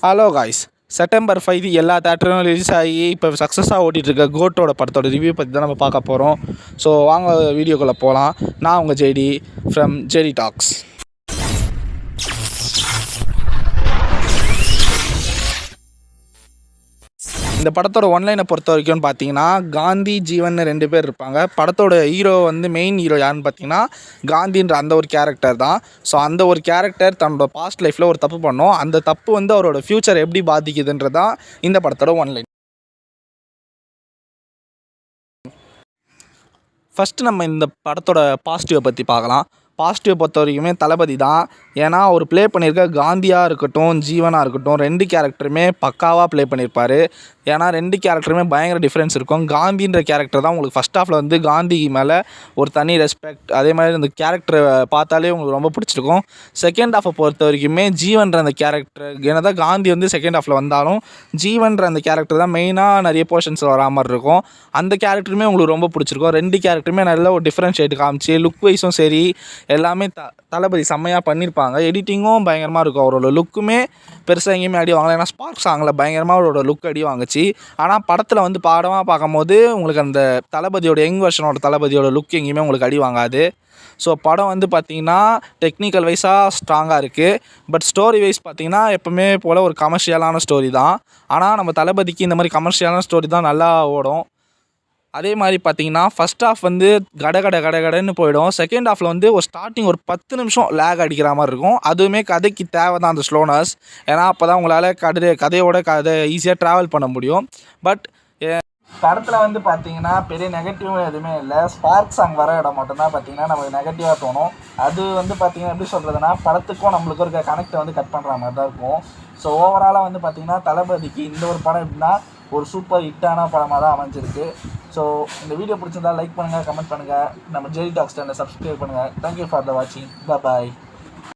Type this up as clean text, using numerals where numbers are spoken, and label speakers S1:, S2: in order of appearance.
S1: Hello guys, September 5 எல்லா தேட்டரும் release ஆகி இப்போ சக்ஸஸாக ஓட்டிகிட்ருக்க கோட்டோட படத்தோட ரிவ்யூ பற்றி தான் நம்ம பார்க்க போகிறோம். ஸோ வாங்க வீடியோக்குள்ளே போகலாம். நான் உங்கள் ஜேடி ஃப்ரம் ஜேடி டாக்ஸ். இந்த படத்தோட ஒன்லைனை பொறுத்த வரைக்கும்னு பார்த்தீங்கன்னா, காந்தி ஜீவன் 2 பேர் இருப்பாங்க. படத்தோட ஹீரோ மெயின் ஹீரோ யாருன்னு பார்த்தீங்கன்னா காந்தின்ற அந்த ஒரு கேரக்டர் தான். ஸோ அந்த ஒரு கேரக்டர் தன்னோட பாஸ்ட் லைஃப்பில் ஒரு தப்பு பண்ணோம். அந்த தப்பு அவரோட ஃப்யூச்சர் எப்படி பாதிக்குதுன்றது தான் இந்த படத்தோட ஒன்லைன். ஃபஸ்ட்டு நம்ம இந்த படத்தோட பாசிட்டிவை பற்றி பார்க்கலாம். பாசிட்டிவை பொறுத்த வரைக்குமே தளபதி தான். ஏன்னா அவர் ப்ளே பண்ணியிருக்க காந்தியாக இருக்கட்டும், ஜீவனாக இருக்கட்டும், 2 கேரக்டருமே பக்காவாக ப்ளே பண்ணியிருப்பார். ஏன்னா 2 கேரக்டருமே பயங்கர டிஃப்ரென்ஸ் இருக்கும். காந்தின்ற கேரக்டர் தான் உங்களுக்கு ஃபஸ்ட் ஹாஃபில் காந்தி மேலே ஒரு தனி ரெஸ்பெக்ட், அதே மாதிரி அந்த கேரக்டரை பார்த்தாலே உங்களுக்கு ரொம்ப பிடிச்சிருக்கும். செகண்ட் ஹாஃபை பொறுத்த வரைக்குமே ஜீவன்ற அந்த கேரக்டர், ஏன்னா தான் காந்தி செகண்ட் ஹாஃபில் வந்தாலும் ஜீவன்ற அந்த கேரக்டர் தான் மெயினாக நிறைய போர்ஷன்ஸில் வரா மாதிரி இருக்கும். அந்த கேரக்டருமே உங்களுக்கு ரொம்ப பிடிச்சிருக்கும். 2 கேரக்டருமே நல்ல ஒரு டிஃப்ரென்ஷியேட் காமிச்சு, லுக் வைஸும் சரி எல்லாமே தளபதி செம்மையாக பண்ணியிருப்பாங்க. எடிட்டிங்கும் பயங்கரமாக இருக்கும். அவரோட லுக்குமே பெருசாக எங்கேயுமே அடி வாங்கலை. ஏன்னா ஸ்பார்க் சாங்கில் பயங்கரமாக அவரோட லுக் அடி வாங்குச்சு. ஆனால் படத்தில் பாடமாக பார்க்கும்போது உங்களுக்கு அந்த தளபதியோட யங் வெர்ஷனோட தளபதியோட லுக் எங்கேயுமே உங்களுக்கு அடி வாங்காது. ஸோ படம் பார்த்திங்கன்னா டெக்னிக்கல் வைஸாக ஸ்ட்ராங்காக இருக்குது. பட் ஸ்டோரி வைஸ் பார்த்திங்கன்னா எப்போவுமே போல் ஒரு கமர்ஷியலான ஸ்டோரி தான். ஆனால் நம்ம தளபதிக்கு இந்த மாதிரி கமர்ஷியலான ஸ்டோரி தான் நல்லா ஓடும். அதே மாதிரி பார்த்திங்கன்னா ஃபஸ்ட் ஹாஃப் கடன்னு போயிடும். செகண்ட் ஹாஃபில் ஒரு ஸ்டார்டிங் ஒரு 10 நிமிஷம் லேக் அடிக்கிற மாதிரி இருக்கும். அதுவுமே கதைக்கு தேவை தான் அந்த ஸ்லோனஸ். ஏன்னா அப்போ தான் உங்களால் கதை ஈஸியாக ட்ராவல் பண்ண முடியும். பட் படத்தில் பார்த்திங்கன்னா பெரிய நெகட்டிவ் எதுவுமே இல்லை. ஸ்பார்க் சாங் வர இடம் மட்டும்தான் பார்த்திங்கன்னா நமக்கு நெகட்டிவாக தோணும். அது பார்த்திங்கன்னா எப்படி சொல்கிறதுனா, படத்துக்கும் நம்மளுக்கும் இருக்க கனெக்டை கட் பண்ணுற மாதிரி தான் இருக்கும். ஸோ ஓவராலாக பார்த்திங்கன்னா தளபதிக்கு இந்த ஒரு படம் எப்படின்னா ஒரு சூப்பர் ஹிட்டான படமாக தான் அமைஞ்சிருக்கு. ஸோ இந்த வீடியோ பிடிச்சிருந்தால் லைக் பண்ணுங்கள், கமெண்ட் பண்ணுங்கள், நம்ம ஜேடி டாக்ஸ் சேனலை சப்ஸ்கிரைப் பண்ணுங்கள். தேங்க்யூ ஃபார் த வாட்சிங். பாய்.